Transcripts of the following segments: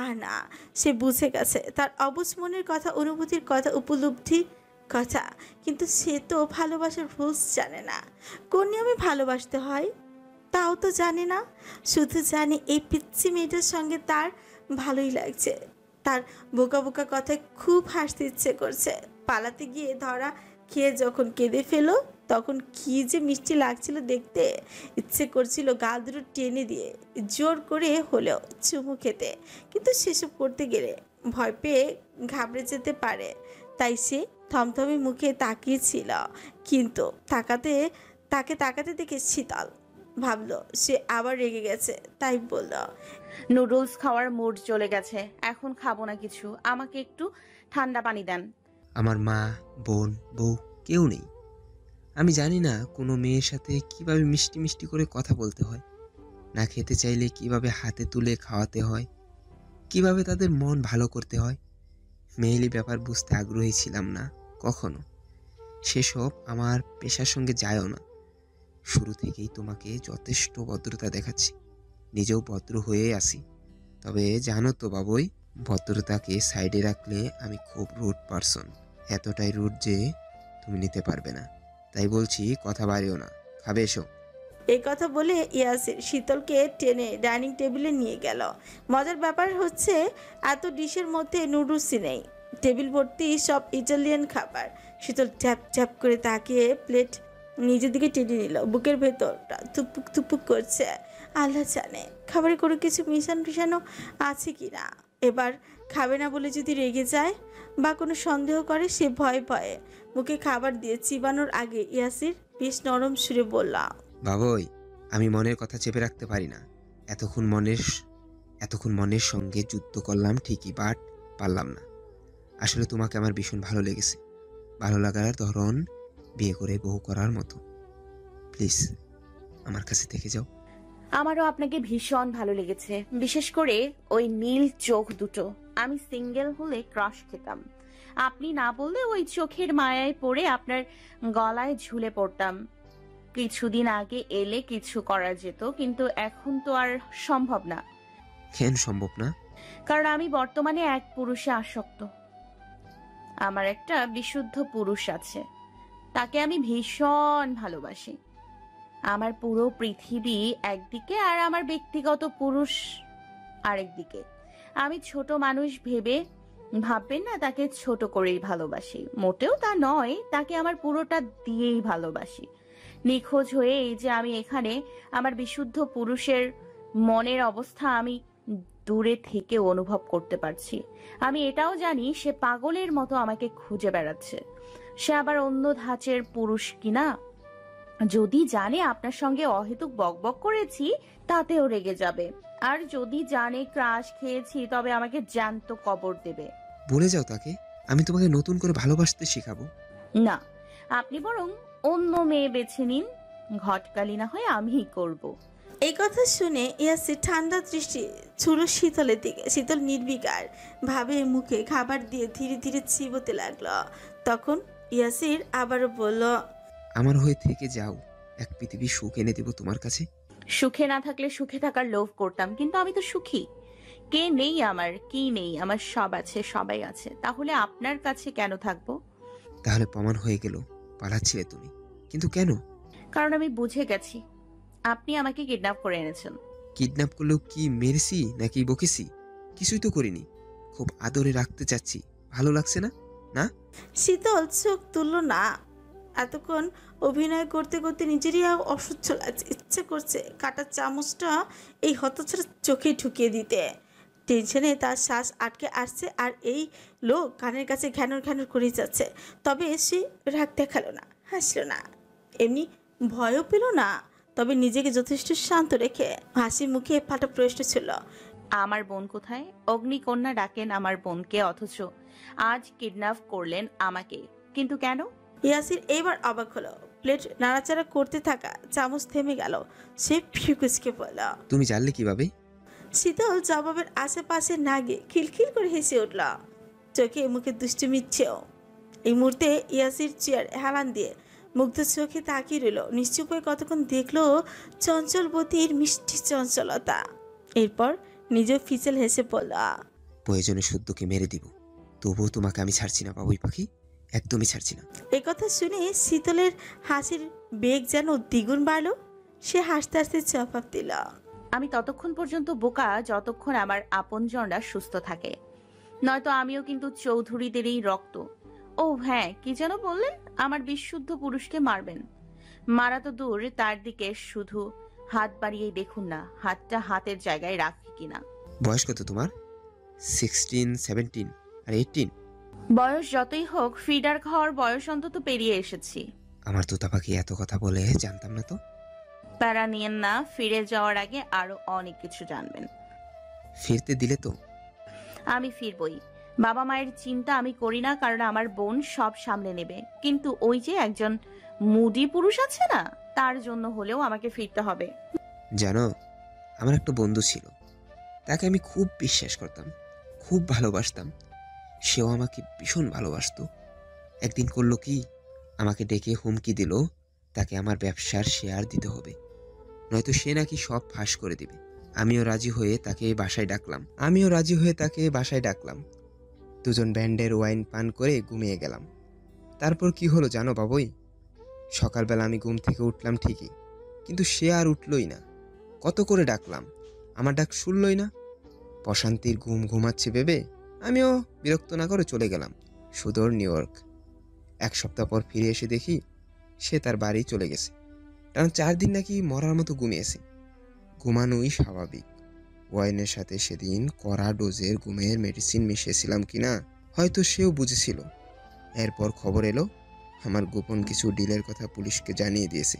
আর না, সে বুঝে গেছে তার অবুঝ মনের কথা, অনুভূতির কথা, উপলব্ধির কথা। কিন্তু সে তো ভালোবাসার রুলস জানে না, কোন নিয়মে ভালোবাসতে হয় তাও তো জানে না। শুধু জানে এই পিচ্ছি মেয়েটার সঙ্গে তার ভালোই লাগছে। তার বোকা বোকা কথায় খুব হাসতে ইচ্ছে করছে। পালাতে গিয়ে ধরা খেয়ে যখন কেঁদে ফেলো, তখন কি যে মিষ্টি লাগছিল দেখতে। ইচ্ছে করছিল গাল দুটো টেনে দিয়ে জোর করে হলেও চুমু খেতে, কিন্তু সেসব করতে গেলে ভয় পেয়ে ঘাবড়ে যেতে পারে। তাই সে থমথমে মুখে তাকিয়েছিল, কিন্তু তাকে তাকাতে দেখে শীতল ভাবলো সে আবার রেগে গেছে, তাই বলল, নুডলস খাওয়ার মুড চলে গেছে, এখন খাবো না কিছু, আমাকে একটু ঠান্ডা পানি দেন। আমার মা, বোন, বউ কেউ নেই। আমি জানি না কোনো মেয়ের সাথে কিভাবে মিষ্টি মিষ্টি করে কথা বলতে হয়, না খেতে চাইলে কিভাবে হাতে তুলে খাওয়াতে হয়, কিভাবে তাদের মন ভালো করতে হয়। মেয়েলি ব্যাপার বুঝতে আগ্রহী ছিলাম না কখনো। সেসব আমার পেশার সঙ্গে যায়ও না। শুরু থেকেই তোমাকে যথেষ্ট ভদ্রতা দেখাচ্ছি, নিজেও ভদ্র হয়ে আসি। তবে জানো তো বাবুই, ভদ্রতাকে সাইডে রাখলে আমি খুব রুড পারসন। এতটাই রুড যে তুমি নিতে পারবে না। তাই বলছি, কথা বাড়িও না, খাবে এসো। এই কথা বলে ইয়াসির শীতলকে টেনে ডাইনিং টেবিলে নিয়ে গেল। মজার ব্যাপার হচ্ছে, এত ডিশের মধ্যে নুডলসই নেই, টেবিল ভর্তি সব ইটালিয়ান খাবার। শীতল ট্যাপ ট্যাপ করে তাকিয়ে প্লেট নিজের দিকে টেনে নিল। বুকের ভেতরটা থুপুক থুপুক করছে। আল্লাহ জানে খাবারে কোনো কিছু মিশানো আছে কি না। এবার খাবে না বলে যদি রেগে যায় বা কোনো সন্দেহ করে, সে ভয়ে ভয়ে মুখে খাবার দিয়ে চিবানোর আগে ইয়াসির বেশ নরম সুরে বলল, বাবুই, আমি মনের কথা চেপে রাখতে পারি না। এতক্ষণ মনের সঙ্গে যুদ্ধ করলাম ঠিকই, বাট পারলাম না। আসলে তোমাকে আমার ভীষণ ভালো লেগেছে। ভালো লাগার ধরন বিয়ে করে বউ করার মতো। প্লিজ আমার কাছে থেকে যাও। আমারও আপনাকে ভীষণ ভালো লেগেছে, বিশেষ করে ওই নীল চোখ দুটো। আমি সিঙ্গেল হলে ক্রাশ খেতাম। আপনি না বললে ওই চোখের মায়ায় পড়ে আপনার গলায় ঝুলে পড়তাম। কিছুদিন আগে এলে কিছু করা যেত, কিন্তু এখন তো আর সম্ভব না। কেন সম্ভব না? কারণ আমি বর্তমানে এক পুরুষে আসক্ত। আমার একটা বিশুদ্ধ পুরুষ আছে, তাকে আমি ভীষণ ভালোবাসি। আমার পুরো পৃথিবী একদিকে আর আমার ব্যক্তিগত পুরুষ আরেকদিকে। আমি ছোট মানুষ ভেবে ভাববেন না তাকে ছোট করেই ভালোবাসি, মোটেও তা নয়। তাকে আমার পুরোটা দিয়েই ভালোবাসি। নিখোঁজ হয়ে এই যে আমি এখানে, আমার বিশুদ্ধ পুরুষের মনের অবস্থা আমি দূরে থেকে অনুভব করতে পারছি। আমি এটাও জানি সে পাগলের মতো আমাকে খুঁজে বেড়াচ্ছে। সে আবার অন্য ধাঁচের পুরুষ কিনা। যদি জানে আপনার সঙ্গে অহেতুক বকবক করেছি, তাতেও রেগে যাবে। আর যদি জানে ক্রাশ খেয়েছি, তবে আমাকে জ্যান্ত কবর দেবে। বলে যাও তাকে, আমি তোমাকে নতুন করে ভালোবাসতে শেখাবো। না, আপনি বরং অন্য মেয়ে বেছে নিন, ঘটকালি না হয় আমিই করব। এই কথা শুনে ইয়াসির ঠান্ডা দৃষ্টি ছুড়ল শীতলের দিকে। শীতল নির্বিকার ভাবে মুখে খাবার দিয়ে ধীরে ধীরে চিবোতে লাগলো। তখন ইয়াসির আবারও বলল, আমার হয়ে থেকে যাও, এক পৃথিবী সুখ এনে দেব তোমার কাছে। সুখে না থাকলে সুখে থাকার লোভ করতাম, কিন্তু আমি তো সুখী। কে নেই আমার, কি নেই আমার, সব আছে, সবাই আছে। তাহলে আপনার কাছে কেন থাকবো? তাহলে প্রমাণ হয়ে গেল পালাচ্ছিলে তুমি, কিন্তু কেন? কারণ আমি বুঝে গেছি আপনি আমাকে কিডন্যাপ করে এনেছেন। কিডন্যাপ করলেও কি মেরেছি নাকি বকেছি? কিছুই তো করিনি। খুব আদরে রাখতে চাচ্ছি, ভালো লাগছে না? না? শীতল চোখ তুলল না। এতক্ষণ অভিনয় করতে করতে নিজেরই অসহ্য লাগছে। ইচ্ছে করছে কাটা চামচটা এই হতছাড়া চোখে ঢুকিয়ে দিতে। টেনশনে তার শ্বাস আটকে আসছে, আর এই লোক কানের কাছে ঘ্যানর ঘ্যানর করে যাচ্ছে। তবে সে রাগ দেখালো না, হাসলো না, এমনি ভয়ও পেল না। তবে নিজেকে যথেষ্ট শান্ত রেখে হাসি মুখে ফাটা প্রশ্ন ছিল, আমার বোন কোথায়? অগ্নিকন্যা ডাকেন আমার বোনকে, অথচ আজ কিডন্যাপ করলেন আমাকে, কিন্তু কেন? ইয়াসির এইবার অবাক হলো। প্লেট নাড়াচাড়া করতে থাকা চামচ থেমে গেল। সে ফিকুচকে বলল, তুমি জানলে কিভাবে? শীতল জবাবের আশেপাশে না গিয়ে খিলখিল করে হেসে উঠল, চোখে মুখে দুষ্টুমি ছেও। এই মুহূর্তে ইয়াসির চেয়ার হেলান দিয়ে মুগ্ধ চোখে তাকিয়ে রইল। নিশ্চুপ হয়ে কতক্ষণ দেখলো চঞ্চলবতীর মিষ্টি চঞ্চলতা। এরপর নিজেও ফিচেল হেসে বলল, প্রয়োজনে শুদ্ধকে মেরে দিব, তবুও তোমাকে আমি ছাড়ছি না বাবুই পাখি, একদমই ছাড়ছি না। এই কথা শুনে শীতলের হাসির বেগ যেন দ্বিগুণ বাড়ল। সে হাসতে হাসতে জবাব দিল, আমি ততক্ষণ পর্যন্ত বোকা যতক্ষণ আমার আপনজনরা সুস্থ থাকে, নয়তো আমিও কিন্তু চৌধুরীদেরই রক্ত। ও হ্যাঁ, কি যেন বললেন? আমার বিশুদ্ধ পুরুষকে মারবেন? মারা তো দূর, তার দিকে শুধু হাত বাড়িয়েই দেখুন না হাতটা হাতের জায়গায় রাখি কিনা। বয়স কত তোমার? 16, 17 আর 18? বয়স যতই হোক, ফিডার খাওয়ার বয়স অন্তত পেরিয়ে এসেছি। আমার তোতা পাখি এত কথা বলে, জানতাম না তো। প্যারা নিয়েন না, ফিরে যাওয়ার আগে আরো অনেক কিছু জানবেন। ফিরতে দিলে তো? আমি ফিরবই। বাবা মায়ের চিন্তা আমি করি না, কারণ আমার বোন সব সামলে নেবে। কিন্তু ওই যে একজন মুডি পুরুষ আছে না, তার জন্য হলেও আমাকে ফিরতে হবে। জানো, আমার একটা বন্ধু ছিল, তাকে আমি খুব বিশ্বাস করতাম, খুব ভালোবাসতাম। সেও আমাকে ভীষণ ভালোবাসতো। একদিন করলো কি, আমাকে ডেকে হুমকি দিল তাকে আমার ব্যবসার শেয়ার দিতে হবে, নয়তো সে নাকি সব ফাঁস করে দিবে। আমিও রাজি হয়ে তাকে বাসায় ডাকলাম। দুজন ব্যান্ডের ওয়াইন পান করে ঘুমিয়ে গেলাম। তারপর কি হলো জানো বাবুই? সকালবেলা আমি ঘুম থেকে উঠলাম ঠিকই, কিন্তু সে আর উঠলই না। কত করে ডাকলাম, আমার ডাক শুনলই না। প্রশান্তির ঘুমাচ্ছে ভেবে আমিও বিরক্ত না করে চলে গেলাম সুদূর নিউ ইয়র্ক। 1 সপ্তাহ পর ফিরে এসে দেখি সে তার বাড়ি চলে গেছে। কারণ 4 দিন নাকি মরার মতো ঘুমিয়েছে। ঘুমানোই স্বাভাবিক। ওয়াইনের সাথে সেদিন কড়া ডোজের ঘুমের মেডিসিন মিশিয়েছিলাম কিনা হয়তো সেও বুঝেছিল। এরপর খবর এলো আমার গোপন কিছু ডিলের কথা পুলিশকে জানিয়ে দিয়েছে।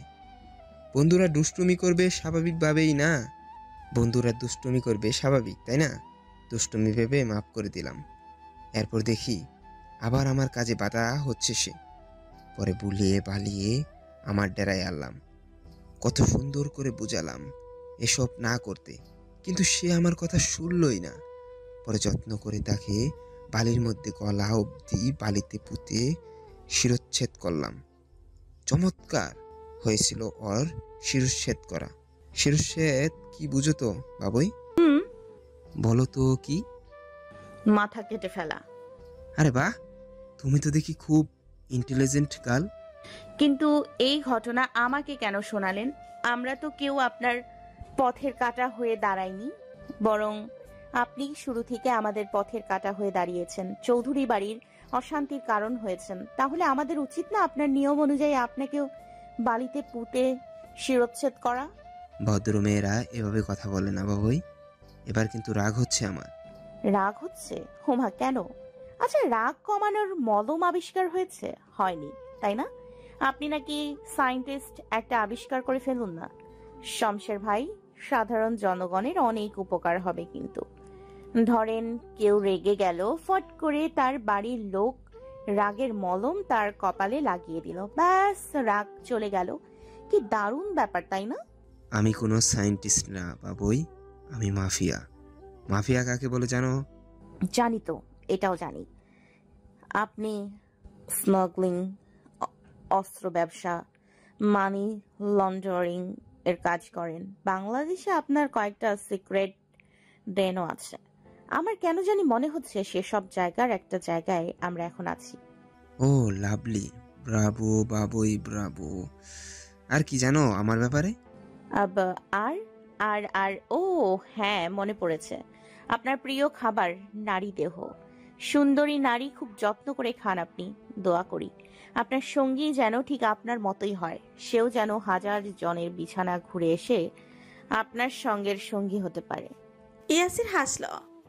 বন্ধুরা দুষ্টুমি করবে স্বাভাবিক, তাই না? দুষ্টুমি ভেবে মাফ করে দিলাম। এরপর দেখি আবার আমার কাজে বাধা হচ্ছে সে। পরে বুলিয়ে বালিয়ে আমার ডেরায় আনলাম। কত সুন্দর করে বুঝালাম এসব না করতে, কিন্তু সে আমার কথা শুনলই না। পরে যত্ন করে তাকে বালির মধ্যে গলা অবধি বালিতে পুঁতে শিরচ্ছেদ করলাম। চমৎকার হয়েছিল ওর শিরচ্ছেদ করা। শিরচ্ছেদ কি বুঝো তো বাবুই? বলো তো কি? মাথা কেটে ফেলা। আরে বাহ, তুমি তো দেখি খুব ইন্টেলিজেন্ট গার্ল। কিন্তু এই ঘটনা আমাকে কেন শোনালেন? আমরা তো কেউ আপনার পথের কাঁটা হয়ে দাঁড়ায়নি, বরং আপনি শুরু থেকে আমাদের পথের কাঁটা হয়ে দাঁড়িয়েছেন, চৌধুরী বাড়ির অশান্তির কারণ হয়েছেন। তাহলে আমাদের উচিত না আপনার নিয়ম অনুযায়ী আপনাকেও বালিতে পুঁতে শিরচ্ছেদ করা? ভদ্রমেয়েরা এভাবে কথা বলে না বাবুই। এবার কিন্তু রাগ হচ্ছে আমার। রাগ হচ্ছে? হোমা কেন? আচ্ছা, রাগ কমানোর মলম আবিষ্কার হয়েছে? হয়নি, তাই না? আপনি নাকি সায়েন্টিস্ট, একটা আবিষ্কার করে ফেলুন না শমশের ভাই, সাধারণ জনগণের অনেক উপকার হবে। কিন্তু ধরেন কেউ রেগে গেল, ফট করে তার বাড়ির লোক রাগের মলম তার কপালে লাগিয়ে দিল, ব্যাস রাগ চলে গেল। কি দারুণ ব্যাপার, তাই না? আমি কোনো সায়েন্টিস্ট না বাবুই, আমি মাফিয়া। মাফিয়া কাকে বলে জানো? জানি তো, এটাও জানি। আপনি স্মাগলিং, অস্ত্র ব্যবসা, মানি লন্ডারিং এর কাজ করেন। বাংলাদেশে আপনার কয়েকটা সিক্রেট ডেনও আছে। আমার কেন জানি মনে হচ্ছে সেসব জায়গার একটা জায়গায় আমরা এখন আছি। ও লাভলি, ব্রাভো বাবুই, ব্রাভো। আর কি জানো আমার ব্যাপারে? আর আর আর ও হ্যাঁ, মনে পড়েছে। আপনার প্রিয় খাবার নারী দেহ। সুন্দরী নারী খুব যত্ন করে খান আপনি। দোয়া করি আপনার সঙ্গী যেন ঠিক আপনার মতোই হয়, সেও যেন হাজার জনের বিছানা ঘুরে এসে আপনার সঙ্গের সঙ্গী হতে পারে। ইয়াসির হাসল,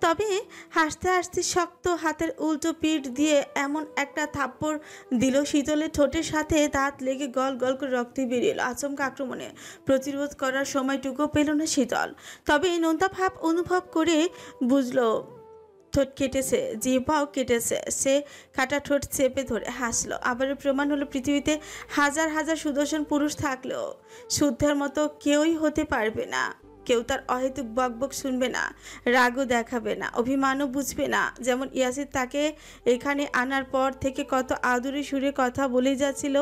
তবে হাসতে হাসতে শক্ত হাতের উল্টো পিঠ দিয়ে এমন একটা থাপ্পড় দিল শীতলের ঠোঁটের সাথে দাঁত লেগে গল গল করে রক্ত বেরিয়ে এলো। আচমকা আক্রমণে প্রতিরোধ করার সময়টুকু পেল না শীতল। তবে এই নোনতা ভাব অনুভব করে বুঝলো ঠোঁট কেটেছে, জিহ্বাও কেটেছে। সে কাটা ঠোঁট চেপে ধরে হাসলো। আবারও প্রমাণ হলো পৃথিবীতে হাজার হাজার সুদর্শন পুরুষ থাকলেও শুদ্ধের মতো কেউই হতে পারবে না। কেউ তার অহেতুক বকবক শুনবে না, রাগও দেখাবে না, অভিমানও বুঝবে না। যেমন ইয়াসির তাকে এখানে আনার পর থেকে কত আদুরে সুরে কথা বলেই যাচ্ছিল,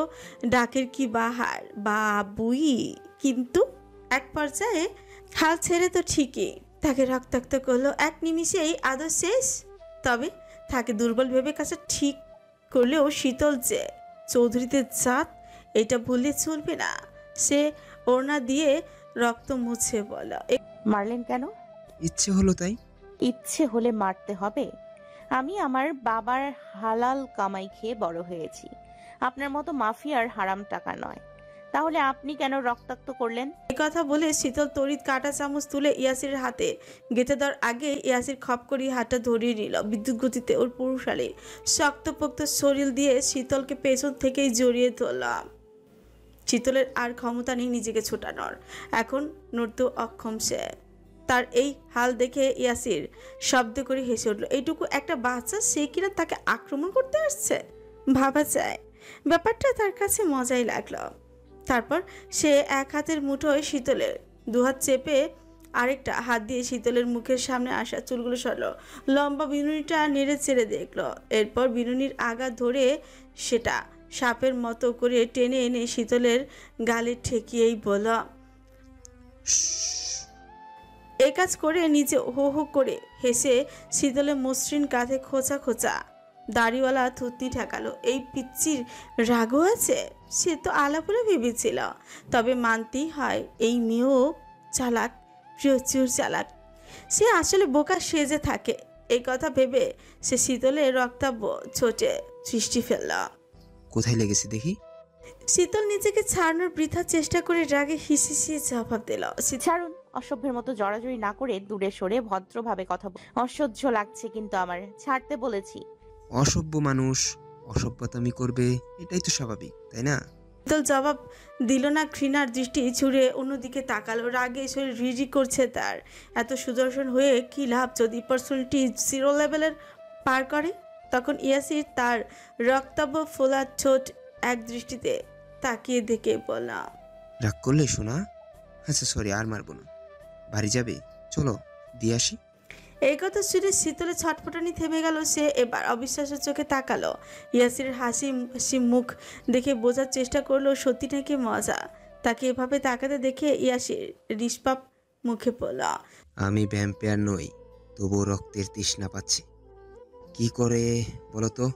ডাকের কি বাহার, বাবুই। কিন্তু এক পর্যায়ে হাল ছেড়ে তো ঠিকই, তাকে রক্তাক্ত করলো। এক নিমিষেই আদর শেষ। তবে তাকে দুর্বল ভেবে কাছে ঠিক করলেও শীতল যে চৌধুরীদের জাত এটা ভুললে চলবে না। সে ওড়না দিয়ে রক্ত মুছে বলল, মারলেন কেন? ইচ্ছে হলো তাই। ইচ্ছে হলে মারতে হবে? আমি আমার বাবার হালাল কামাই খেয়ে বড় হয়েছি, আপনার মতো মাফিয়ার হারাম টাকা নয়। তাহলে আপনি কেন রক্তাক্ত করলেন? এই কথা বলে শীতল তড়িৎ কাঁটা চামচ তুলে ইয়াসিরের হাতে গেঁথে দেওয়ার আগে ইয়াসির খপ করে হাতটা ধরিয়ে নিল। বিদ্যুৎ গতিতে ওর পুরুষালী শক্তপোক্ত শরীর দিয়ে শীতলকে পেছন থেকেই জড়িয়ে ধরলাম। শীতলের আর ক্ষমতা নেই নিজেকে ছোটানোর। এখন নড়তে অক্ষম সে। তার এই হাল দেখে ইয়াসির শব্দ করে হেসে উঠল। এইটুকু একটা বাচ্চা, সে কিনা তাকে আক্রমণ করতে আসছে। ভাবা যায়, ব্যাপারটা তার কাছে মজাই লাগলো। তারপর সে এক হাতের মুঠোয় শীতলের দুহাত চেপে আরেকটা হাত দিয়ে শীতলের মুখের সামনে আসা চুলগুলো সরল। লম্বা বিনুনিটা নেড়ে চেড়ে দেখলো। এরপর বিনুনির আগা ধরে সেটা সাপের মতো করে টেনে এনে শীতলের গালে ঠেকিয়েই বলল, এই কাজ করে নিচে হো হো করে হেসে শীতলের মসৃণ কাঁধে খোঁচা খোঁচা দাড়িওয়ালা থুতনি ঠেকালো। এই পিচ্চির রাগও আছে, সে তো আলাপুরে ভেবেছিল। তবে মানতেই হয় এই মেয়েও চালাক, প্রচুর চালাক। সে আসলে বোকা সেজে থাকে। এই কথা ভেবে সে শীতলের রক্তাব্য ছোটে সৃষ্টি ফেলল। কোথায় লেগেছে দেখি? শীতল নিজেকে ছাড়ানোর বৃথা চেষ্টা করে রাগে হিসিয়ে জবাব দিল, ছাড়ুন, অসভ্যের মতো জড়াজড়ি না করে দূরে সরে ভদ্রভাবে কথা অসহ্য লাগছে কিন্তু আমার, ছাড়তে বলেছি। অসভ্য মানুষ অসভ্যতামি করবে, এটাই তো স্বাভাবিক, তাই না? শীতল জবাব দিল না। ঘৃণার দৃষ্টি ছুঁড়ে অন্যদিকে তাকালো। রাগে শরীর রিরি করছে তার। এত সুদর্শন হয়ে কি লাভ যদি পার্সোনালিটি 0 লেভেলের পার করে? তখন ইয়াসির তার রক্তাভ ফোলা ঠোঁট এক দৃষ্টিতে তাকিয়ে দেখে বলল, রাগ করলে শোনা? আচ্ছা সরি, আর মারবো না। বাড়ি যাবে? চলো দিয়ে আসি। এই কথা শুনে শীতলের ছটফটানি থেমে গেল। সে এবার অবিশ্বাসের চোখে তাকালো। ইয়াসিরের হাসি হাসি মুখ দেখে বোঝার চেষ্টা করলো সত্যি নাকি মজা। তাকে এভাবে তাকাতে দেখে ইয়াসির নিষ্পাপ মুখে বলল, আমি ভ্যাম্পায়ার নই, তবুও রক্তের তৃষ্ণা পাচ্ছে। কি করে বলো তো?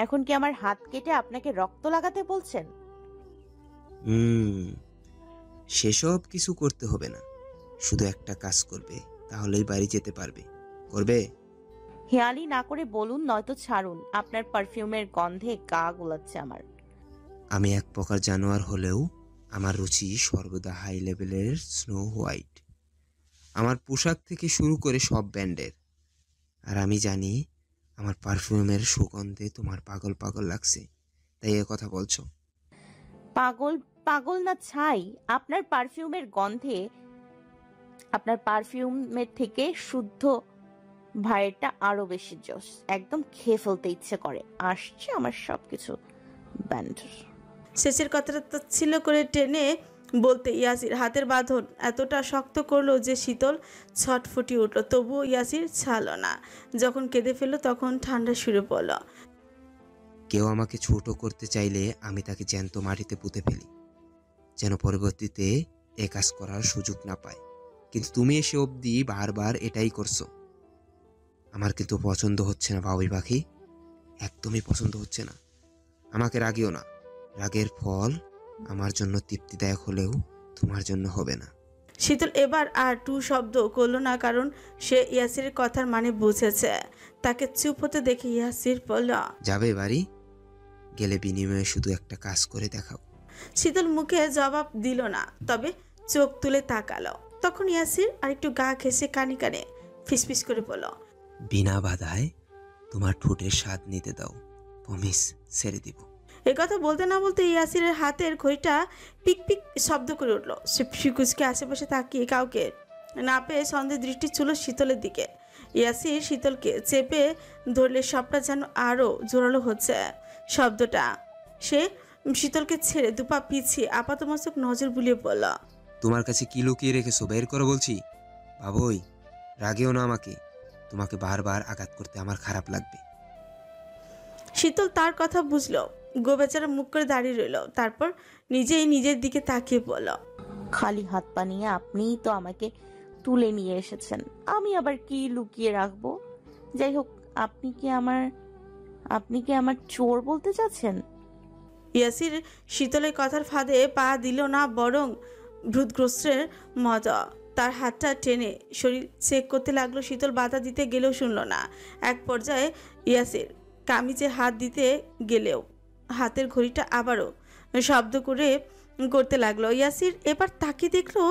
এখন কি আমার হাত কেটে আপনাকে রক্ত লাগাতে বলছেন? সেসব কিছু করতে হবে না, শুধু একটা কাজ করবে, তাহলেই বাড়ি যেতে পারবে। করবে? হেয়ালি না করে বলুন, নয়তো ছাড়ুন। আপনার পারফিউমের গন্ধে গা গোলাচ্ছে আমার। আমি এক প্রকার জানোয়ার হলেও আমার রুচি সর্বদা হাই লেভেলের স্নো হোয়াইট। আমার পোশাক থেকে শুরু করে সব ব্র্যান্ডের। আর আমি জানি আমার পারফিউমের সুগন্ধে তোমার পাগল পাগল লাগছে, তাই এ কথা বলছো। পাগল পাগল না ছাই, আপনার পারফিউমের গন্ধে, আপনার পারফিউমের থেকে শুদ্ধ ভাইয়েরটা আরো বেশি জোস। একদম খেয়ে ফেলতে ইচ্ছে করে। আসছে আমার সবকিছু ব্যান্ডার। শেষের কথাটা তাচ্ছিল্য করে টেনে বলতে ইয়াসির হাতের বাঁধন এতটা শক্ত করলো যে শীতল ছটফটি উঠল। তবুও ইয়াসির ছাড়ল না। যখন কেঁদে ফেললো তখন ঠান্ডা সুরে বলল, কেউ আমাকে ছোট করতে চাইলে আমি তাকে জ্যান্ত মাটিতে পুঁতে ফেলি, যেন পরবর্তীতে এ কাজ করার সুযোগ না পায়। কিন্তু তুমি এসে অবধি বারবার এটাই করছো। আমার কিন্তু পছন্দ হচ্ছে না বাবুই পাখি, একদমই পছন্দ হচ্ছে না। আমাকে রাগিও না, রাগের ফল আমার জন্য তৃপ্তিদায়ক হলেও তোমার জন্য হবে না। শীতল এবার আর টু শব্দ করলো না, কারণ সে ইয়াসিরের কথার মানে বুঝেছে। তাকে চুপ হতে দেখে ইয়াসির বলল, যাবে বাড়ি? গেলে বিনিময়ে শুধু একটা কাজ করে দেখাও। শীতল মুখে জবাব দিল না, তবে চোখ তুলে তাকালো। তখন ইয়াসির আরেকটু গা ঘেঁষে কানে কানে ফিসফিস করে বলল, বিনা বাধায় তোমার ঠোঁটের স্বাদ নিতে দাও, প্রমিস ছেড়ে দিব। এ কথা বলতে না বলতে ইয়াসিরের হাতের ঘড়িটা পিক পিক শব্দ করে উঠলো। সে ফিকুসকে আশেপাশে তাকিয়ে কাউকে না পেয়ে সন্দেহ দৃষ্টি ছিল শীতলের দিকে। ইয়াসির শীতলকে চেপে ধরলে সবটা যেন আরও জোরালো হচ্ছে শব্দটা। সে শীতলকে ছেড়ে দুপা পিছিয়ে আপাতমস্তক নজর বুলিয়ে বলল, তোমার কাছে কি লুকিয়ে রেখেছো বের করো বলছি। বাবুই রাগেও না আমাকে, তোমাকে বারবার আঘাত করতে আমার খারাপ লাগবে। শীতল তার কথা বুঝলো। গোবেচারা মুখ করে দাঁড়িয়ে রইল। তারপর নিজেই নিজের দিকে তাকিয়ে বলল, খালি হাত পা নিয়ে আপনিই তো আমাকে তুলে নিয়ে এসেছেন, আমি আবার কি লুকিয়ে রাখবো? যাই হোক, আপনি কি আমার চোর বলতে চাচ্ছেন? ইয়াসির শীতলের কথার ফাঁদে পা দিল না, বরং ভূতগ্রস্তের মতো তার হাতটা টেনে শরীর চেক করতে লাগলো। শীতল বাধা দিতে গেলেও শুনল না। এক পর্যায়ে ইয়াসির কামিজে হাত দিতে গেলেও হাতের ঘড়িটা আবারও শব্দ করতে লাগলো। ইয়াসির এবার তাকে দেখলো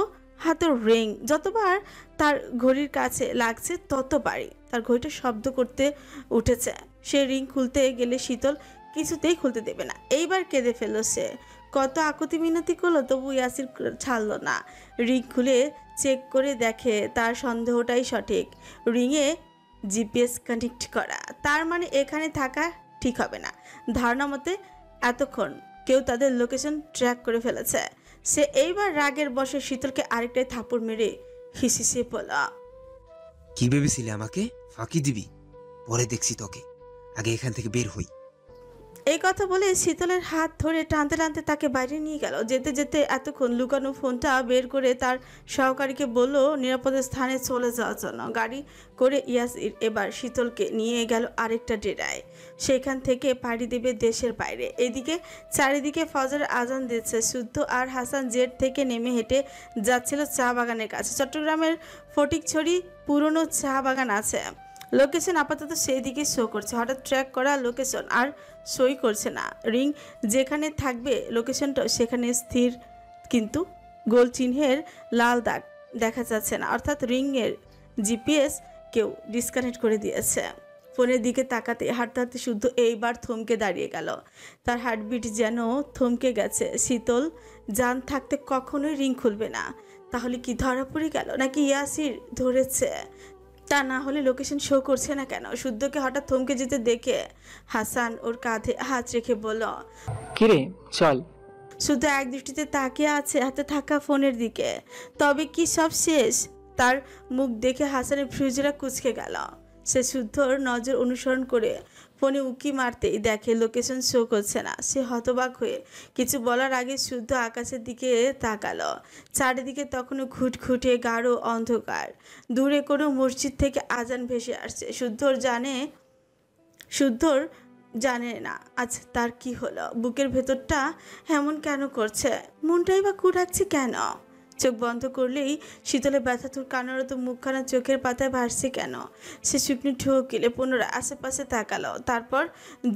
হাতের রিং যতবার তার ঘড়ির কাছে লাগছে ততবারই তার ঘড়িটা শব্দ করতে উঠেছে। সে রিং খুলতে গেলে শীতল কিছুতেই খুলতে দেবে না। এইবার কেঁদে ফেললো সে। কত আকুতি মিনতি করলো, তবু ইয়াসির ছাড়লো না। রিং খুলে চেক করে দেখে তার সন্দেহটাই সঠিক। রিংয়ে জিপিএস কানেক্ট করা, তার মানে এখানে থাকা ঠিক হবে না। ধারণা মতে এতক্ষণ কেউ তাদের লোকেশন ট্র্যাক করে ফেলেছে। সে এইবার রাগের বশে শীতলকে আরেকটাই থাপড় মেরে হিসিসে বলল, কি ভেবেছিলে আমাকে ফাঁকি দিবি? পরে দেখছি তোকে, আগে এখান থেকে বের হই। এই কথা বলে শীতলের হাত ধরে টানতে টানতে তাকে বাইরে নিয়ে গেল। যেতে যেতে এতক্ষণ লুকানো ফোনটা বের করে তার সহকারীকে বলল নিরাপদ স্থানে চলে যাওয়ার জন্য। গাড়ি করে ইয়াসির এবার শীতলকে নিয়ে গেল আরেকটা ডেরায়। সেখান থেকে পাড়ি দেবে দেশের বাইরে। এদিকে চারিদিকে ফজরের আজান দিচ্ছে। শুদ্ধ আর হাসান জেট থেকে নেমে হেঁটে যাচ্ছিল চা বাগানের কাছে। চট্টগ্রামের ফটিকছড়ি পুরনো চা বাগান আছে। লোকেশন আপাতত সেই দিকে শো করছে। হঠাৎ ট্র্যাক করা লোকেশন আর সই করছে না। রিং যেখানে থাকবে লোকেশনটা সেখানে স্থির, কিন্তু গোল চিহ্নের লাল দাগ দেখা যাচ্ছে না। অর্থাৎ রিংয়ের জিপিএস কেউ ডিসকানেক্ট করে দিয়েছে। ফোনের দিকে তাকাতে হাঁটতে হাঁটতে শুদ্ধ এইবার থমকে দাঁড়িয়ে গেল। তার হার্টবিট যেন থমকে গেছে। শীতল জান থাকতে কখনোই রিং খুলবে না। তাহলে কি ধরা পড়ে গেল, নাকি ইয়াসির ধরেছে? তা না হলে লোকেশন শো করছে না কেন? শুদ্ধকে হঠাৎ থমকে যেতে দেখে হাসান ওর কাঁধে হাত রেখে বলল, কিরে চল। শুদ্ধ এক দৃষ্টিতে তাকিয়ে আছে হাতে থাকা ফোনের দিকে। তবে কি সব শেষ? তার মুখ দেখে হাসানের ফ্রিজরা কুঁচকে গেল। সে শুদ্ধর নজর অনুসরণ করে ফোনে উকি মারতেই দেখে লোকেশন শো করছে না। সে হতবাক হয়ে কিছু বলার আগে শুদ্ধ আকাশের দিকে তাকালো। চারিদিকে তখনও ঘুটঘুটে গাঢ় অন্ধকার। দূরে কোনো মসজিদ থেকে আজান ভেসে আসছে। শুদ্ধর জানে না আজ তার কি হলো। বুকের ভেতরটা এমন কেন করছে, মনটাই বা কুড়াচ্ছে কেন? চোখ বন্ধ করলেই শীতলে ব্যথাতুর কান্নারত মুখখানা চোখের পাতায় ভাসছে কেন? সে শুকনো ঢোক গেলে পুনরায় আশেপাশে তাকালো। তারপর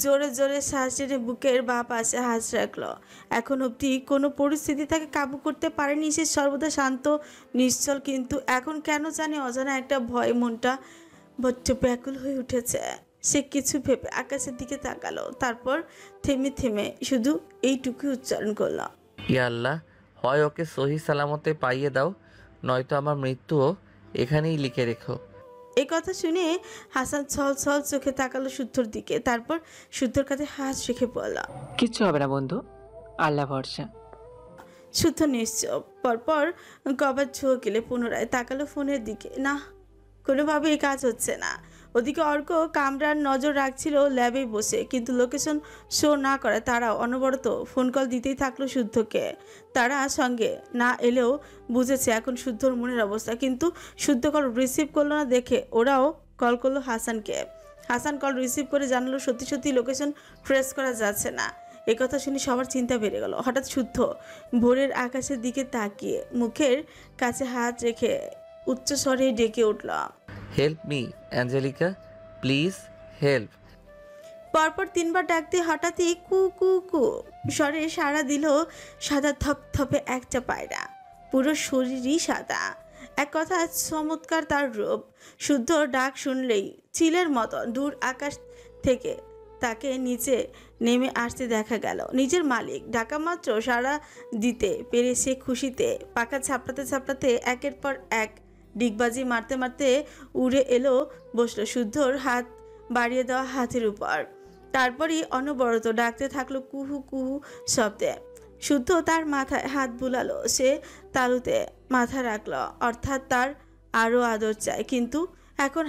জোরে জোরে শ্বাস টেনে বুকের বাঁ পাশে হাত রাখলো। এখন অবধি কোনো পরিস্থিতি তাকে কাবু করতে পারেনি। সে সর্বদা শান্ত নিশ্চল, কিন্তু এখন কেন জানি অজানা একটা ভয় মনটা বড্ড ব্যাকুল হয়ে উঠেছে। সে কিছু ভেবে আকাশের দিকে তাকালো। তারপর থেমে থেমে শুধু এইটুকুই উচ্চারণ করলো, ইয়া আল্লাহ, হয় ওকে সহি সালামতে পাইয়ে দাও, নয়তো আমার মৃত্যুও এখানেই লিখে রেখো। এই কথা শুনে হাসান ছল ছল চোখে তাকালো শুদ্ধর দিকে। তারপর শুদ্ধর কাছে হাত রেখে বলল, কিচ্ছু হবে না বন্ধু, আল্লাহ ভরসা। শুদ্ধ নিশ্চুপ। পরপর কবার ঝোঁক গেলে পুনরায় তাকালো ফোনের দিকে। না, কোনোভাবেই কাজ হচ্ছে না। ওদিকে অর্ক কামরার নজর রাখছিল ল্যাবে বসে, কিন্তু লোকেশন শো না করে তারাও অনবরত ফোন কল দিতেই থাকলো শুদ্ধকে। তারা সঙ্গে না এলেও বুঝেছে এখন শুদ্ধর মনের অবস্থা, কিন্তু শুদ্ধ কল রিসিভ করলো না দেখে ওরাও কল করলো হাসানকে। হাসান কল রিসিভ করে জানালো সত্যি সত্যি লোকেশন ট্রেস করা যাচ্ছে না। একথা শুনে সবার চিন্তা বেড়ে গেল। হঠাৎ শুদ্ধ ভোরের আকাশের দিকে তাকিয়ে মুখের কাছে হাত রেখে উচ্চস্বরে ডেকে উঠল, help me angelica, please help. পরপর তিনবার ডাকতে হঠাৎই কু কু কু স্বরে সাড়া দিল সাদা থপথপে একটা পায়রা। পুরো শরীরই সাদা। এক কথা চমৎকার তার রূপ। শুদ্ধ ডাক শুনলেই চিলের মতো দূর আকাশ থেকে তাকে নিচে নেমে আসতে দেখা গেল। নিজের মালিক ডাকা মাত্র সাড়া দিতে পেরে সে খুশিতে পাখা ছাপড়াতে ছাপড়াতে একের পর এক ডিগবাজি মারতে মারতে উড়ে এলো, বসলো শুদ্ধর হাত বাড়িয়ে দেওয়া হাতের উপর। তারপরই অনবরত ডাকতে থাকলো কুহু কুহু শব্দে। শুদ্ধ তার মাথায় হাত বুলালো। সে তালুতে মাথা রাখলো, অর্থাৎ তার আরও আদর চায়, কিন্তু এখন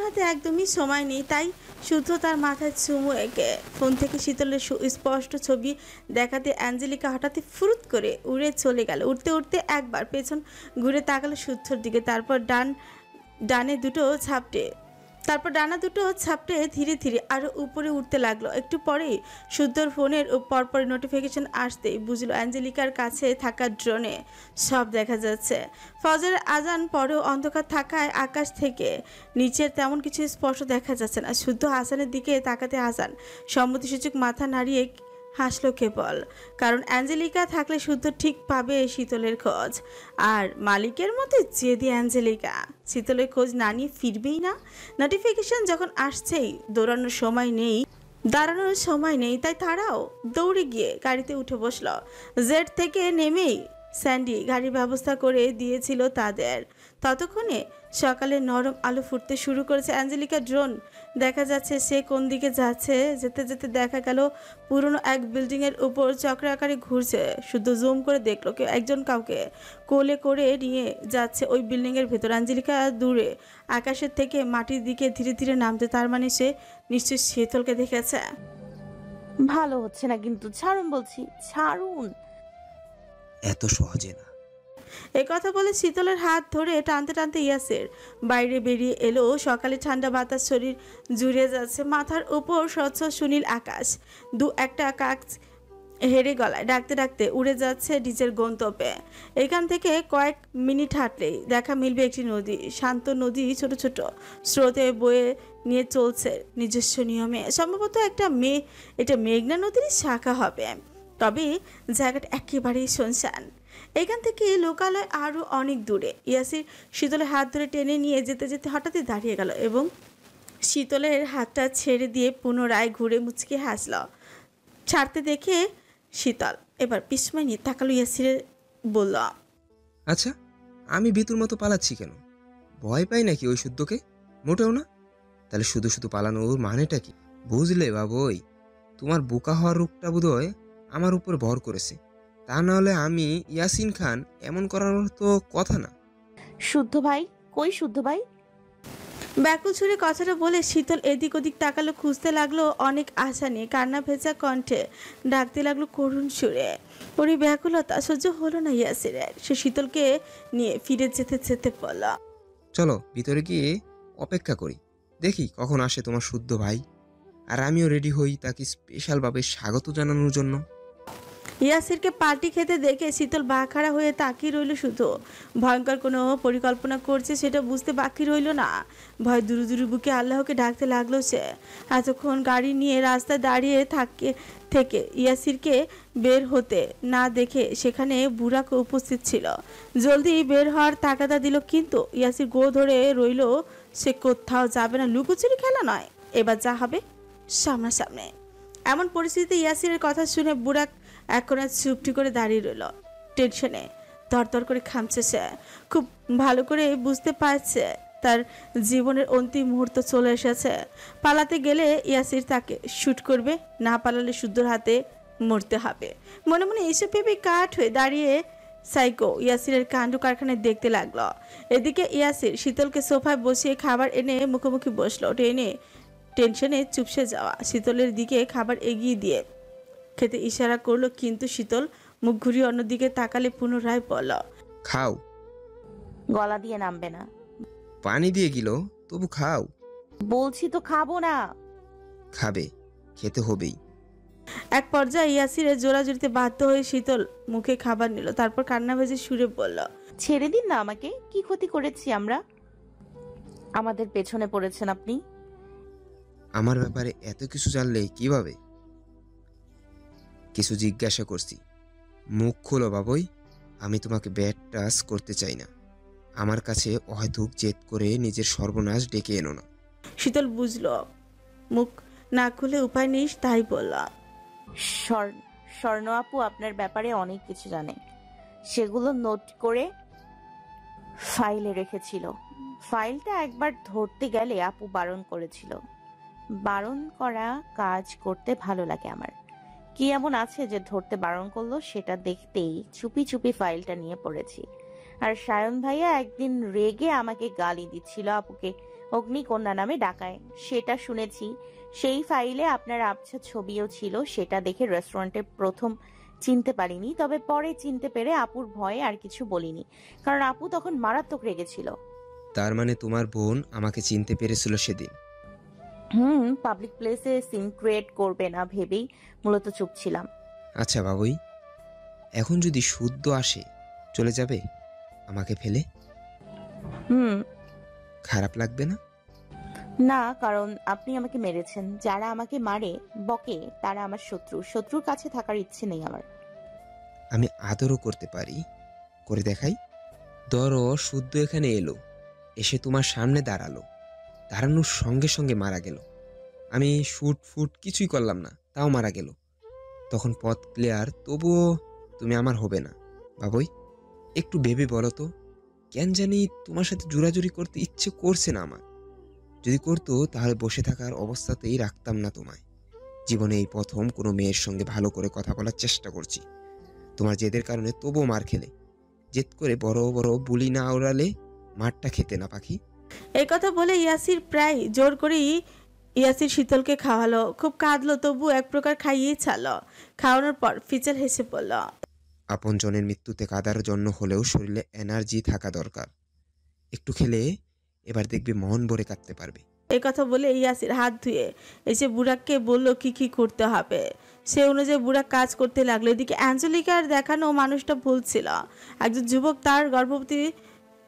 হাতে একদমই সময় নেই, তাই শুদ্ধ তার মাথায় চুমু এঁকে ফোন থেকে শীতলের স্পষ্ট ছবি দেখাতে অ্যাঞ্জেলিকা হঠাৎই ফুরুত করে উড়ে চলে গেল। উঠতে উঠতে একবার পেছন ঘুরে তাকালো শুদ্ধর দিকে, তারপর ডানা দুটো ছাপটে ধীরে ধীরে আরো উপরে উঠতে লাগলো। একটু পরেই শুদ্ধর ফোনের পরপর নোটিফিকেশন আসতেই বুঝলো অ্যাঞ্জেলিকার কাছে থাকা ড্রোনে সব দেখা যাচ্ছে। ফজরের আজান পরেও অন্ধকার থাকায় আকাশ থেকে নিচের তেমন কিছু স্পষ্ট দেখা যাচ্ছে না। শুদ্ধ হাসানের দিকে তাকাতে হাসান সম্মতিসূচক মাথা নাড়িয়ে হাসলো কেবল, কারণ অ্যাঞ্জেলিকা থাকলে শুদ্ধ ঠিক পাবে শীতলের খোঁজ। আর মালিকের মতো জেদি অ্যাঞ্জেলিকা শীতলের খোঁজ না নিয়ে ফিরবেই না। নোটিফিকেশন যখন আসছেই দাঁড়ানোর সময় নেই, তাই তারাও দৌড়ে গিয়ে গাড়িতে উঠে বসলো। জেড থেকে নেমেই স্যান্ডি গাড়ির ব্যবস্থা করে দিয়েছিল তাদের। ততক্ষণে সকালে নরম আলো ফুটতে শুরু করেছে। অ্যাঞ্জেলিকা ড্রোন দেখা যাচ্ছে সে কোন দিকে যাচ্ছে। যেতে যেতে দেখা গেল পুরনো এক বিল্ডিং এর উপর চক্র আকারে ঘুরছে। শুধু জুম করে দেখলো কেউ একজন কাউকে কোলে করে নিয়ে যাচ্ছে ওই বিল্ডিং এর ভেতর। অ্যাঞ্জেলিকা দূরে আকাশের থেকে মাটির দিকে ধীরে ধীরে নামতে, তার মানে সে নিশ্চয়ই শীতলকে দেখেছে। ভালো হচ্ছে না কিন্তু, ছাড়ুন বলছি, ছাড়ুন। এত সহজে না। এ কথা বলে শীতলের হাত ধরে টানতে টানতে ইয়াসের বাইরে বেরিয়ে এলো। সকালে ঠান্ডা বাতাস শরীর জুড়ে যাচ্ছে, মাথার উপর স্বচ্ছ সুনীল আকাশ। দু একটা কাক হেরে গলায় ডাকতে ডাকতে উড়ে যাচ্ছে নিজের গন্তব্যে। এখান থেকে কয়েক মিনিট হাঁটলেই দেখা মিলবে একটি নদী। শান্ত নদী ছোট ছোট স্রোতে বয়ে নিয়ে চলছে নিজস্ব নিয়মে। সম্ভবত এটা মেঘনা নদীর শাখা হবে, তবে জায়গাটা একেবারেই শুনশান। এখান থেকে লোকালয় আরো অনেক দূরে। ইয়াসির শীতলের হাত ধরে টেনে নিয়ে যেতে যেতে হঠাৎই দাঁড়িয়ে গেল এবং শীতলের হাতটা ছেড়ে দিয়ে পুনরায় ঘুরে মুচকে হাসল। ছাড়তে দেখে শীতল এবার বিস্ময় নিয়ে তাকালো ইয়াসিরে, বলল, আচ্ছা, আমি ভিতুর মতো পালাচ্ছি কেন? ভয় পাই নাকি ওই শুদ্ধকে? মোটেও না। তাহলে শুধু শুধু পালানোর মানেটা কি? বুঝলে বাবুই, তোমার বোকা হওয়ার রোগটা বোধহয় আমার উপর ভর করেছে। তা না হলে আমি ইয়াসিন খান এমন করার তো কথা না। শুদ্ধ ভাই কই? শুদ্ধ ভাই? ব্যাকুল সুরে কথাটা বলে শীতল এদিক ওদিক তাকালো, খুঁজতে লাগলো অনেক আশা নিয়ে। কান্না ভেজা কণ্ঠে ডাকতে লাগলো করুণ সুরে। ওর ব্যাকুলতা সহ্য হলো না ইয়াসিরের। সে শীতলকে নিয়ে ফিরে যেতে যেতে বলল, চলো ভিতরে গিয়ে অপেক্ষা করি, দেখি কখন আসে তোমার শুদ্ধ ভাই। আর আমিও রেডি হই তাকে স্পেশালভাবে স্বাগত জানানোর জন্য। ইয়াসিরকে পার্টি খেতে দেখে শীতল বাঁখাড়া হয়ে তাকিয়ে রইল। শুধু ভয়ঙ্কর কোনো পরিকল্পনা করছে সেটা বুঝতে বাকি রইল না। ভয় দুরু দুরু বুকে আল্লাহকে ডাকতে লাগলো সে। এতক্ষণ গাড়ি নিয়ে রাস্তায় দাঁড়িয়ে থেকে ইয়াসিরকে বের হতে না দেখে সেখানে বুড়াকে উপস্থিত ছিল। জলদি বের হওয়ার তাগাদা দিল, কিন্তু ইয়াসির গো ধরে রইল। সে কোথাও যাবে না, লুকোচুরি খেলা নয়, এবার যা হবে সামনাসামনি। এমন পরিস্থিতিতে ইয়াসিরের কথা শুনে বুড়া এক কোণে চুপটি করে দাঁড়িয়ে রইল। টেনশনে তরতর করে খামছে সে। খুব ভালো করে বুঝতে পারছে তার জীবনের অন্তিম মুহূর্ত চলে এসেছে। পালাতে গেলে ইয়াসির তাকে শুট করবে, না পালালে শুদ্ধর হাতে মরতে হবে। মনে মনে এসে ভেবে কাঠ হয়ে দাঁড়িয়ে সাইকো ইয়াসিরের কাণ্ড কারখানায় দেখতে লাগলো। এদিকে ইয়াসির শীতলকে সোফায় বসিয়ে খাবার এনে মুখোমুখি বসলো। টেনশনে চুপসে যাওয়া শীতলের দিকে খাবার এগিয়ে দিয়ে খেতে ইশারা করলো, কিন্তু শীতল মুখ ঘুরিয়ে অন্যদিকে তাকালে পুনরায় বলল, খাও। গলা দিয়ে নামবে না। পানি দিয়ে গেল, তবু খাও। বলছি তো খাবো না। খাবে, খেতে হবেই। এক পর্যায়ে ইয়াসিরের জোরাজুরিতে বাধ্য হয়ে শীতল মুখে খাবার নিল, তারপর কান্না ভেজে সুরে বলল, ছেড়ে দিন না আমাকে, কি ক্ষতি করেছি আমরা? আমাদের পেছনে পড়েছেন আপনি। আমার ব্যাপারে এত কিছু জানলে কিভাবে? কিছু জিজ্ঞাসা করছি, মুখ খোলো বাবুই। আমি তোমাকে ব্যাড টাচ করতে চাই না। আমার কাছে অহেতুক জেদ করে নিজের সর্বনাশ ডেকে এনো না। শীতল বুঝলো মুখ না খুলে উপায় নেই, তাই বলল, স্বর্ণ আপু আপনার ব্যাপারে অনেক কিছু জানে, সেগুলো নোট করে ফাইলে রেখেছিল। ফাইলটা একবার ধরতে গেলে আপু বারণ করেছিল। বারণ করা কাজ করতে ভালো লাগে আমার। কি এমন আছে যে ধরতে বারণ করলো? সেটা দেখতেই চুপি চুপি ফাইলটা নিয়ে পড়েছি। আর সায়ন ভাইয়া একদিন রেগে আমাকে গালি দিচ্ছিল আপুকে অগ্নিকন্যা নামে ডাকায়। সেটা শুনেছি। সেই ফাইলে আপনার আবছা ছবিও ছিল। সেটা দেখে রেস্টুরেন্টে প্রথম চিনতে পারিনি, তবে পরে চিনতে পেরে আপুর ভয়ে আর কিছু বলিনি, কারণ আপু তখন মারাত্মক রেগেছিল। তার মানে তোমার বোন আমাকে চিনতে পেরেছিল সেদিন? পাবলিক প্লেসে সিন ক্রিয়েট করবে না ভেবেই মূলত চুপ ছিলাম। আচ্ছা বাবুই, এখন যদি শুদ্ধ আসে চলে যাবে আমাকে ফেলে? হুম। খারাপ লাগবে না? না, কারণ আপনি আমাকে মেরেছেন। যারা আমাকে মারে বকে তারা আমার শত্রু। শত্রুর কাছে থাকার ইচ্ছে নেই আমার। আমি আদরও করতে পারি, করে দেখাই। ধরো শুদ্ধ এখানে এলো, এসে তোমার সামনে দাঁড়ালো, দাঁড়ানোর সঙ্গে সঙ্গে মারা গেল। আমি শুট ফুট কিছুই করলাম না, তাও মারা গেল। তখন পথ ক্লিয়ার, তবুও তুমি আমার হবে না। বাবুই, একটু ভেবে বলো তো, কেন জানি তোমার সাথে জোরাজুরি করতে ইচ্ছে করছে না আমার। যদি করতো তাহলে বসে থাকার অবস্থাতেই রাখতাম না তোমায়। জীবনে এই প্রথম কোনো মেয়ের সঙ্গে ভালো করে কথা বলার চেষ্টা করছি। তোমার জেদের কারণে তবুও মার খেলে। জেদ করে বড় বড় বুলি না ওড়ালে মারটা খেতে না পাখি। এই কথা বলে ইয়াসির প্রায় জোর করেই ইয়াসির শীতলকে খাওয়ালো। খুব কাঁদলো, তবু এক প্রকার খাইয়েই ছাড়লো। খাওয়ানোর পর ফিচেল হেসে পড়ল। আপনজনের মৃত্যুতে কাঁদার জন্য হলেও শরীরে এনার্জি থাকা দরকার। একটু খেলে এবার দেখবি মন ভরে কাঁদতে পারবে। এই কথা বলে ইয়াসির হাত ধুয়ে এসে বুড়াককে বলল কি কি করতে হবে। সে অনুযায়ী বুড়া কাজ করতে লাগলো। এদিকে অ্যাঞ্জেলিকার দেখানো মানুষটা ভুল ছিল। একজন যুবক তার গর্ভবতী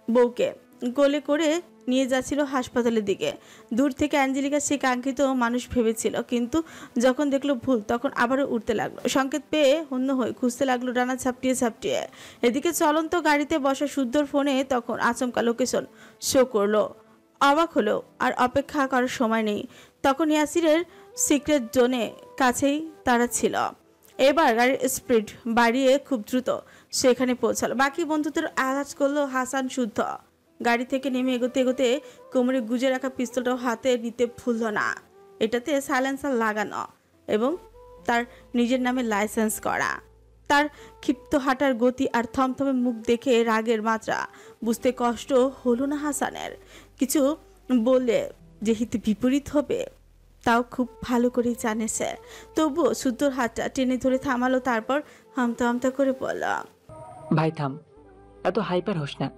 বউকে কোলে করে নিয়ে যাচ্ছিল হাসপাতালের দিকে। দূর থেকে অ্যাঞ্জেলিকা সে কাঙ্ক্ষিত মানুষ ভেবেছিল, কিন্তু যখন দেখলো ভুল তখন আবারও উঠতে লাগলো। সংকেত পেয়ে হন্য হয়ে খুঁজতে লাগলো ডানা ঝাপটিয়ে ঝাপটিয়ে। এদিকে চলন্ত গাড়িতে বসা শুদ্ধর ফোনে তখন আচমকা লোকেশন শো করলো। অবাক হলো, আর অপেক্ষা করার সময় নেই। তখন ইয়াসিরের সিক্রেট জোনে কাছেই তারা ছিল। এবার গাড়ির স্পিড বাড়িয়ে খুব দ্রুত সেখানে পৌঁছালো। বাকি বন্ধুদের আওয়াজ করলো হাসান শুদ্ধ। গাড়ি থেকে নেমে এগোতে এগোতে কোমরে গুজে রাখা পিস্তলটাও হাতে নিতে ভুলল না। এটাতে সাইলেন্সার লাগানো এবং তার নিজের নামে লাইসেন্স করা। তার ক্ষিপ্ত হাঁটার গতি আর থমথমে মুখ দেখে রাগের মাত্রা বুঝতে কষ্ট হলো না হাসানের। কিছু বললে যে হিতে বিপরীত হবে তাও খুব ভালো করেই জানে সে। তবুও শুদ্ধর হাতটা টেনে ধরে থামালো, তারপর হামতা হামতা করে বলল, ভাই থাম, এত হাইপার হোস না।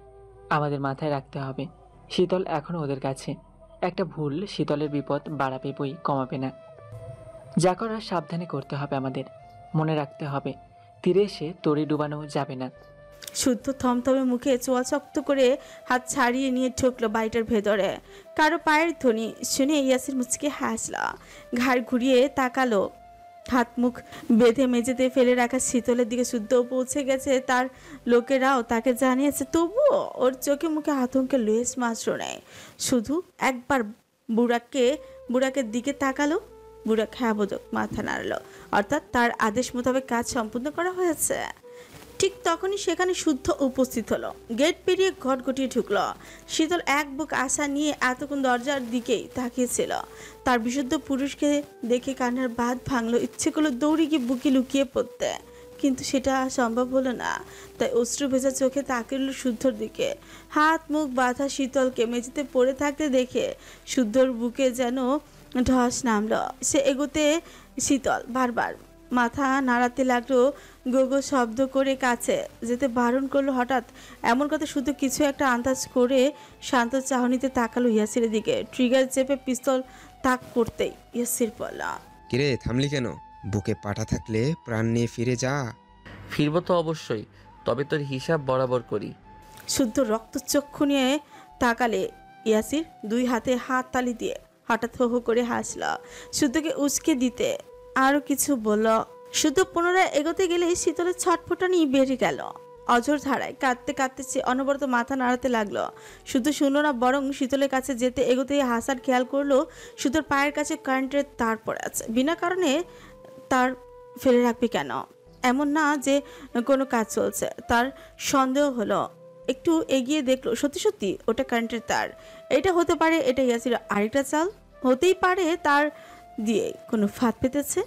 আমাদের মাথায় রাখতে হবে শীতল এখনো ওদের কাছে। একটা ভুল শীতলের বিপদ বাড়াবে বই কমাবে না। যা করার সাবধানে করতে হবে আমাদের। মনে রাখতে হবে তীরে এসে তরি ডুবানো যাবে না। শুদ্ধ থমথমে মুখে চোয়া শক্ত করে হাত ছাড়িয়ে নিয়ে ঢুকলো বাড়িটার ভেতরে। কারো পায়ের ধ্বনি শুনে ইয়াসির মুচকে হাসল, ঘাড় ঘুরিয়ে তাকালো। হাত মুখ বেঁধে মেঝেতে ফেলে রাখা শীতলের দিকে শুদ্ধ পৌঁছে গেছে। তার লোকেরাও তাকে জানিয়েছে, তবুও ওর চোখে মুখে আতঙ্কের লেশ মাত্র নেয়। শুধু একবার বুড়াকের দিকে তাকালো। বুড়া খ্যাবোধক মাথা নাড়লো, অর্থাৎ তার আদেশ মোতাবেক কাজ সম্পূর্ণ করা হয়েছে। ঠিক তখনই সেখানে শুদ্ধ উপস্থিত হলো। গেট পেরিয়ে ঘট গটিয়ে ঢুকলো। শীতল এক বুক আশা নিয়ে এতক্ষণ দরজার দিকেই তাকিয়েছিল। তার বিশুদ্ধ পুরুষকে দেখে কান্নার বাঁধ ভাঙলো। ইচ্ছে করলো দৌড়ে গিয়ে বুকে লুকিয়ে পড়তে, কিন্তু সেটা সম্ভব হলো না। তাই অশ্রু ভেজা চোখে তাকিয়ে শুদ্ধর দিকে। হাত মুখ বাঁধা শীতলকে মেঝেতে পড়ে থাকতে দেখে শুদ্ধর বুকে যেন ধস নামলো। সে এগোতে শীতল বারবার মাথা নাড়াতে লাগলো, গোগো শব্দ করে কাছে যেতে বারণ করলো। হঠাৎ এমন কথা শুধু কিছু একটা আন্দাজ করে শান্ত চাহনিতে তাকালো ইয়াসিরের দিকে। ট্রিগার চেপে পিস্তল তাক করতেই ইয়াসির বলল, কিরে থামলি কেন? বুকে পাটা থাকলে প্রাণ নিয়ে ফিরে যা। ফিরবো তো অবশ্যই, তবে তোর হিসাব বরাবর করি। শুদ্ধ রক্তচক্ষু নিয়ে তাকালে ইয়াসির দুই হাতে হাত তালি দিয়ে হঠাৎ হো হো করে হাসল। শুদ্ধকে উস্কে দিতে আরো কিছু বলল। শুদ্ধ পুনরায় এগোতে গেলে শীতলের ছটফটানি বেড়ে গেল। অঝোর ধারায় কাঁদতে কাঁদতে সে অনবরত মাথা নাড়াতে লাগলো। শুধু শুনলো না, বরং শীতলের কাছে যেতে এগোতেই হাসান খেয়াল করলো শুধুর পায়ের কাছে কারেন্টের তার পড়ে আছে। বিনা কারণে তার ফেলে রাখবে কেন? এমন না যে কোনো কাজ চলছে। তার সন্দেহ হলো, একটু এগিয়ে দেখলো সত্যি সত্যি ওটা কারেন্টের তার। এটা হতে পারে এটা ইয়াসির আরেকটা চাল, হতেই পারে তার দিয়ে কোনো ফাঁদ পেতেছে।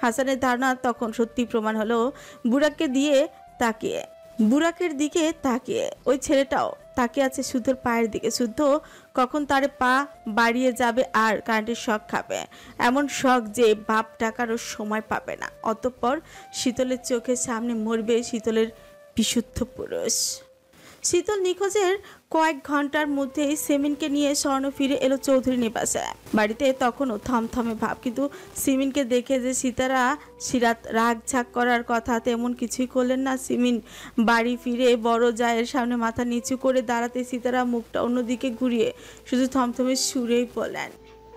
হাসানের ধারণা তখন সত্যি প্রমাণ হলো। বুড়াকের দিকে তাকিয়ে ওই ছেলেটাও তাকিয়ে আছে শুদ্ধর পায়ের দিকে। শুদ্ধ কখন তার পা বাড়িয়ে যাবে আর কারেন্টের শক খাবে, এমন শক যে বাপ টাকারও সময় পাবে না। অতঃপর শীতলের চোখের সামনে মরবে শীতলের বিশুদ্ধ পুরুষ। শীতল নিখোঁজের কয়েক ঘন্টার মধ্যেই সেমিনকে নিয়ে স্বর্ণ ফিরে এলো চৌধুরী নিবাসে। বাড়িতে তখনও থমথমে ভাব, কিন্তু সিমিনকে দেখে যে সিরাত রাগ ঝাক করার কথা তেমন কিছুই করলেন না। সিমিন বাড়ি ফিরে বড় জায়ের সামনে মাথা নিচু করে দাঁড়াতে সিতারা মুখটা অন্যদিকে ঘুরিয়ে শুধু থমথমে সুরেই বললেন,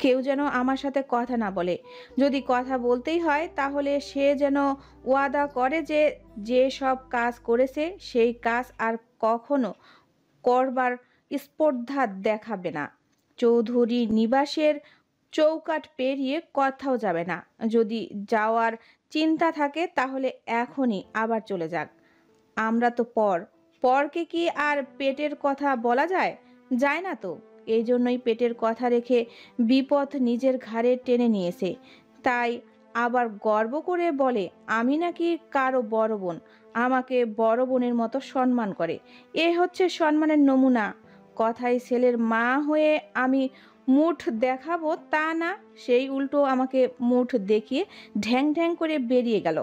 কেউ যেন আমার সাথে কথা না বলে। যদি কথা বলতেই হয় তাহলে সে যেন ওয়াদা করে যে যে সব কাজ করেছে সেই কাজ আর কখনো করবার স্পর্ধা দেখাবে না। চৌধুরী নিবাসের চৌকাঠ পেরিয়ে কোথাও যাবে না। যদি যাওয়ার চিন্তা থাকে তাহলে এখনই আবার চলে যাক। আমরা তো পরকে কি আর পেটের কথা বলা যায়? যায় না তো। এই জন্যই পেটের কথা রেখে বিপদ নিজের ঘাড়ে টেনে নিয়েছে। তাই আবার গর্ব করে বলে আমি নাকি কারো বড় বোন, আমাকে বড় বোনের মতো সম্মান করে। এ হচ্ছে সম্মানের নমুনা। কথায় ছেলের মা হয়ে আমি মুঠ দেখাবো তা না, সেই উল্টো আমাকে মুঠ দেখিয়ে ঢ্যাং ঢ্যাং করে বেরিয়ে গেল।